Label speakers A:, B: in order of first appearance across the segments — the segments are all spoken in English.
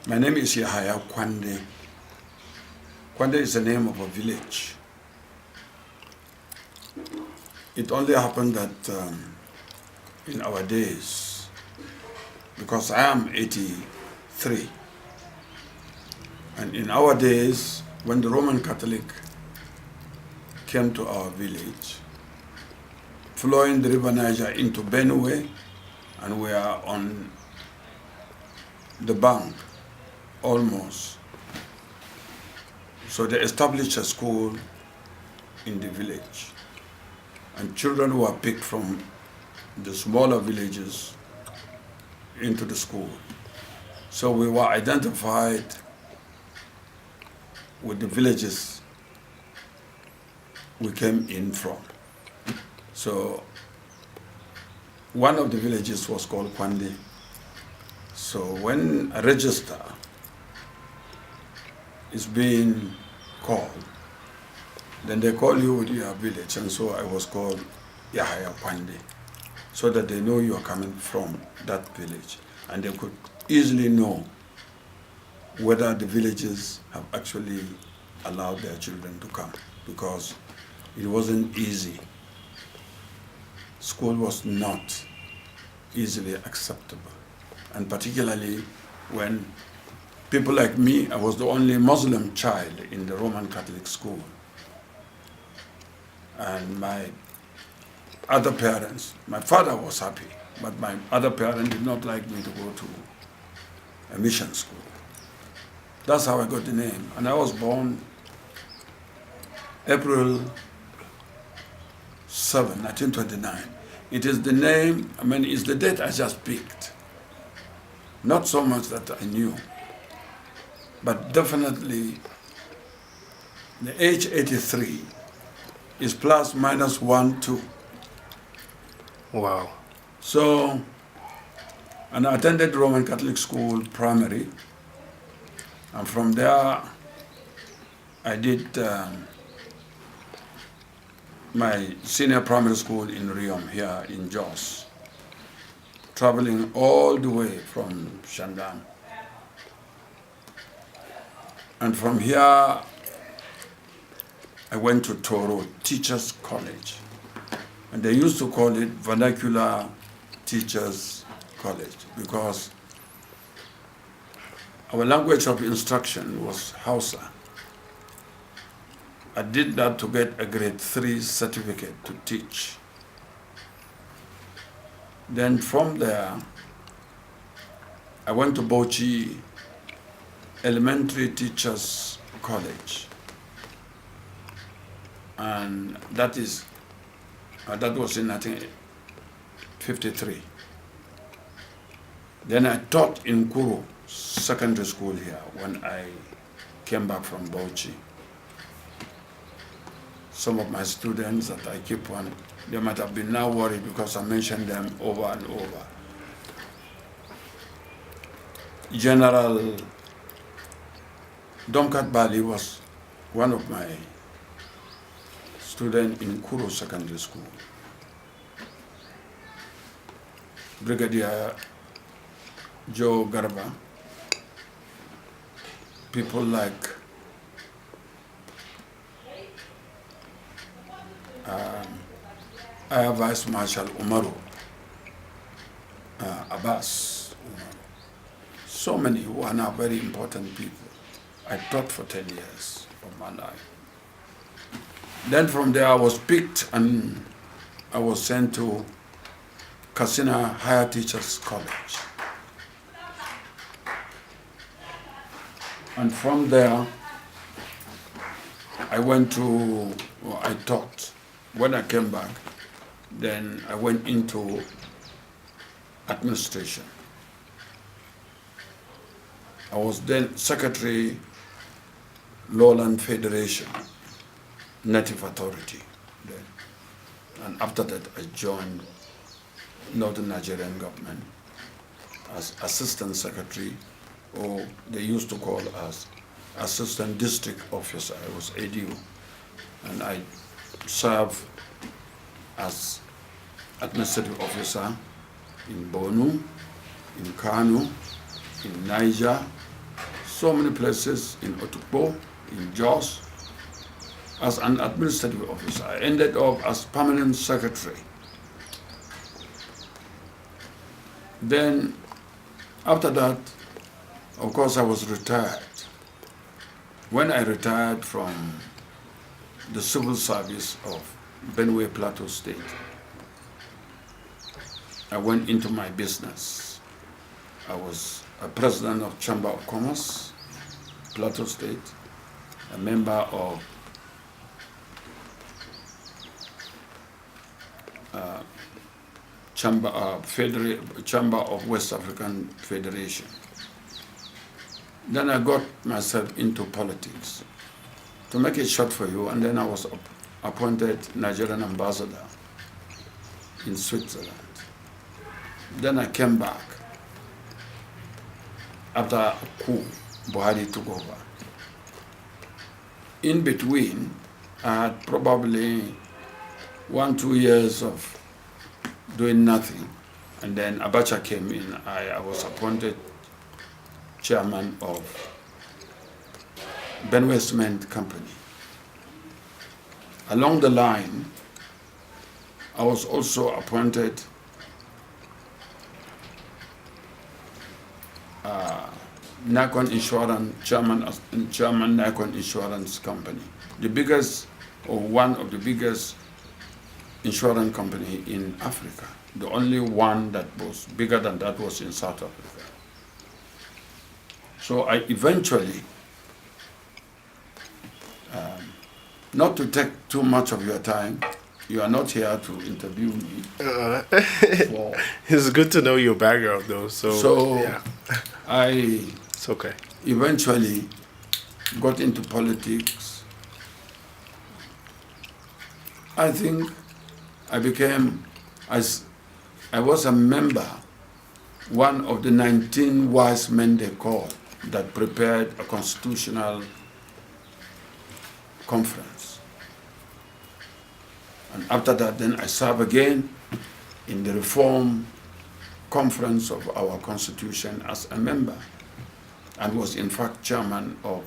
A: My name is Yahaya Kwande. Kwande is the name of a village. It only happened that in our days, because I am 83, and in our days, when the Roman Catholic came to our village, flowing the river Niger into Benue, and we are on the bank almost. So they established a school in the village, and children were picked from the smaller villages into the school. So we were identified with the villages we came in from. So one of the villages was called Kwande. So when a register is being called, then they call you with your village, and so I was called Yahaya Kwande, so that they know you are coming from that village, and they could easily know whether the villages have actually allowed their children to come, because it wasn't easy. School was not easily acceptable, and particularly when people like me, I was the only Muslim child in the Roman Catholic school. And my other parents, my father was happy, but my other parents did not like me to go to a mission school. That's how I got the name. And I was born April 7, 1929. It is the name, it's the date I just picked. Not so much that I knew, but definitely the age 83 is plus minus 1, 2.
B: Wow.
A: So, and I attended Roman Catholic school primary, and from there I did my senior primary school in Riom here in Jos, traveling all the way from Shandam. And from here, I went to Toro Teachers College. And they used to call it Vernacular Teachers College because our language of instruction was Hausa. I did that to get a grade 3 certificate to teach. Then from there, I went to Bauchi Elementary Teachers College. And that was in 1953. Then I taught in Kuru Secondary School here when I came back from Bauchi. Some of my students that I keep on, they might have been now worried because I mentioned them over and over. General Domkat Bali was one of my students in Kuru Secondary School. Brigadier Joe Garba, people like Air Vice Marshal Umaru, Abbas Umaru. So many who are now very important people. I taught for 10 years of my life. Then from there I was picked and I was sent to Katsina Higher Teachers College. And from there I taught. When I came back, then I went into administration. I was then Secretary, Lowland Federation, Native Authority. Then. And after that, I joined Northern Nigerian government as Assistant Secretary, or they used to call us Assistant District Officer. I was ADU. And I served as Administrative Officer in Bonu, in Kano, in Niger, so many places in Otukpo, in Jos, as an administrative officer. I ended up as permanent secretary. Then, after that, of course, I was retired. When I retired from the civil service of Benue Plateau State, I went into my business. I was a president of Chamber of Commerce, Plateau State, a member of Chamber of West African Federation. Then I got myself into politics. To make it short for you, and then I was appointed Nigerian ambassador in Switzerland. Then I came back after a coup. Buhari took over. In between, I had probably 1-2 years of doing nothing, and then Abacha came in. I was appointed chairman of Benue Cement Company. Along the line, I was also appointed Nakon Insurance, chairman Nakon Insurance Company, the biggest or one of the biggest insurance company in Africa. The only one that was bigger than that was in South Africa. So I eventually, not to take too much of your time, you are not here to interview me.
B: It's good to know your background, though. So yeah.
A: It's
B: okay.
A: Eventually got into politics. I think I was a member, one of the 19 wise men they called, that prepared a constitutional conference. And after that, then I served again in the reform conference of our constitution as a member, and was in fact chairman of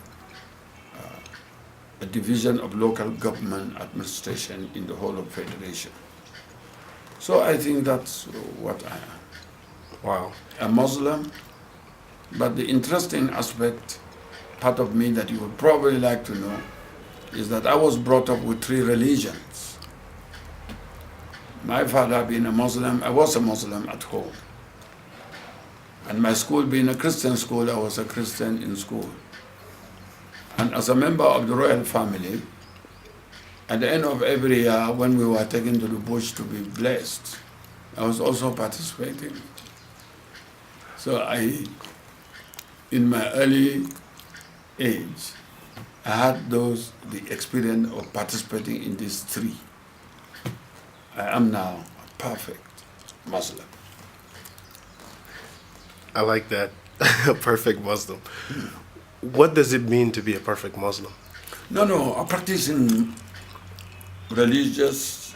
A: a division of local government administration in the whole of Federation. So I think that's what I am.
B: Wow.
A: A Muslim, but the interesting aspect, part of me that you would probably like to know, is that I was brought up with 3 religions. My father being a Muslim, I was a Muslim at home. And my school being a Christian school, I was a Christian in school. And as a member of the royal family, at the end of every year when we were taken to the bush to be blessed, I was also participating. So in my early age, I had the experience of participating in these 3. I am now a perfect Muslim.
B: I like that. A perfect Muslim. What does it mean to be a perfect Muslim?
A: No, a practicing religious,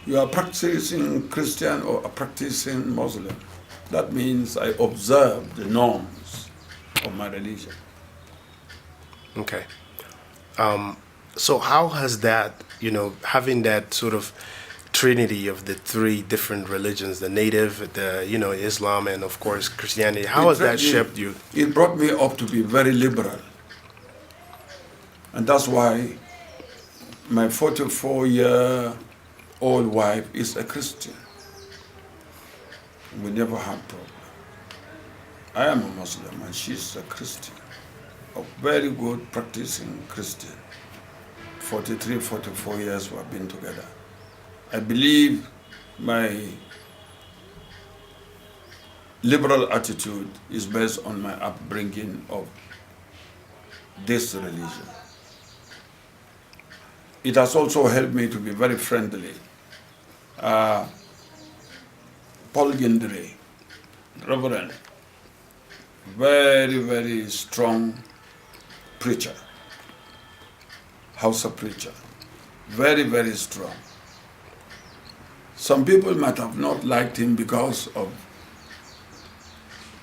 A: you are practicing Christian or a practicing Muslim. That means I observe the norms of my religion.
B: Okay. So how has that, having that sort of trinity of the 3 different religions, the native, Islam, and of course Christianity, how has that shaped you?
A: It brought me up to be very liberal. And that's why my 44-year-old wife is a Christian. We never had problem. I am a Muslim and she's a Christian, a very good practicing Christian. 43, 44 years we have been together. I believe my liberal attitude is based on my upbringing of this religion. It has also helped me to be very friendly. Paul Gindiri, Reverend, very, very strong preacher, Hausa preacher, very, very strong. Some people might have not liked him because of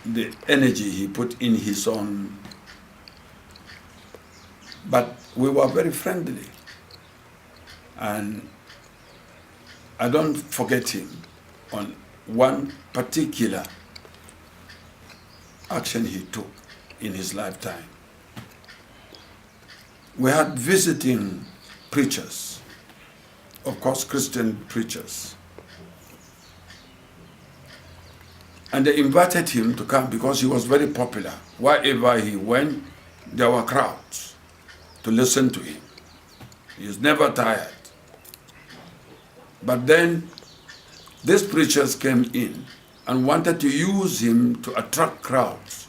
A: the energy he put in his own. But we were very friendly. And I don't forget him on one particular action he took in his lifetime. We had visiting preachers, of course Christian preachers. And they invited him to come because he was very popular. Wherever he went, there were crowds to listen to him. He was never tired. But then these preachers came in and wanted to use him to attract crowds.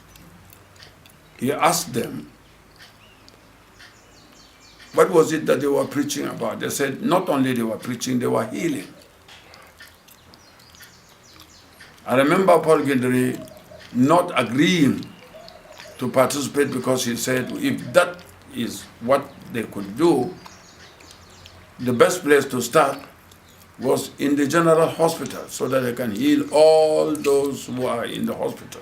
A: He asked them, what was it that they were preaching about? They said not only they were preaching, they were healing. I remember Paul Gindiri not agreeing to participate because he said if that is what they could do, the best place to start was in the general hospital so that they can heal all those who are in the hospital.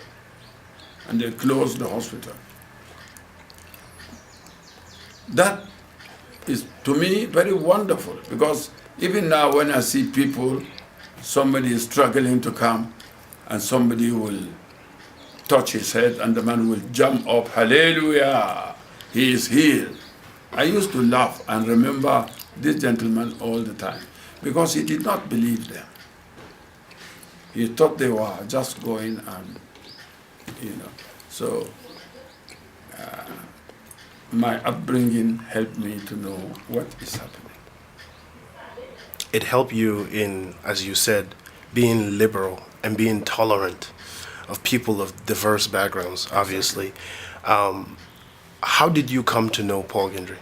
A: And they closed the hospital. That is, to me, very wonderful because even now when I see people, somebody is struggling to come and somebody will touch his head and the man will jump up, hallelujah, he is healed. I used to laugh and remember this gentleman all the time because he did not believe them. He thought they were just going and, So my upbringing helped me to know what is happening.
B: It helped you in, as you said, being liberal and being tolerant of people of diverse backgrounds, obviously. How did you come to know Paul Gindiri?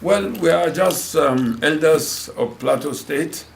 A: Well, we are just elders of Plateau State.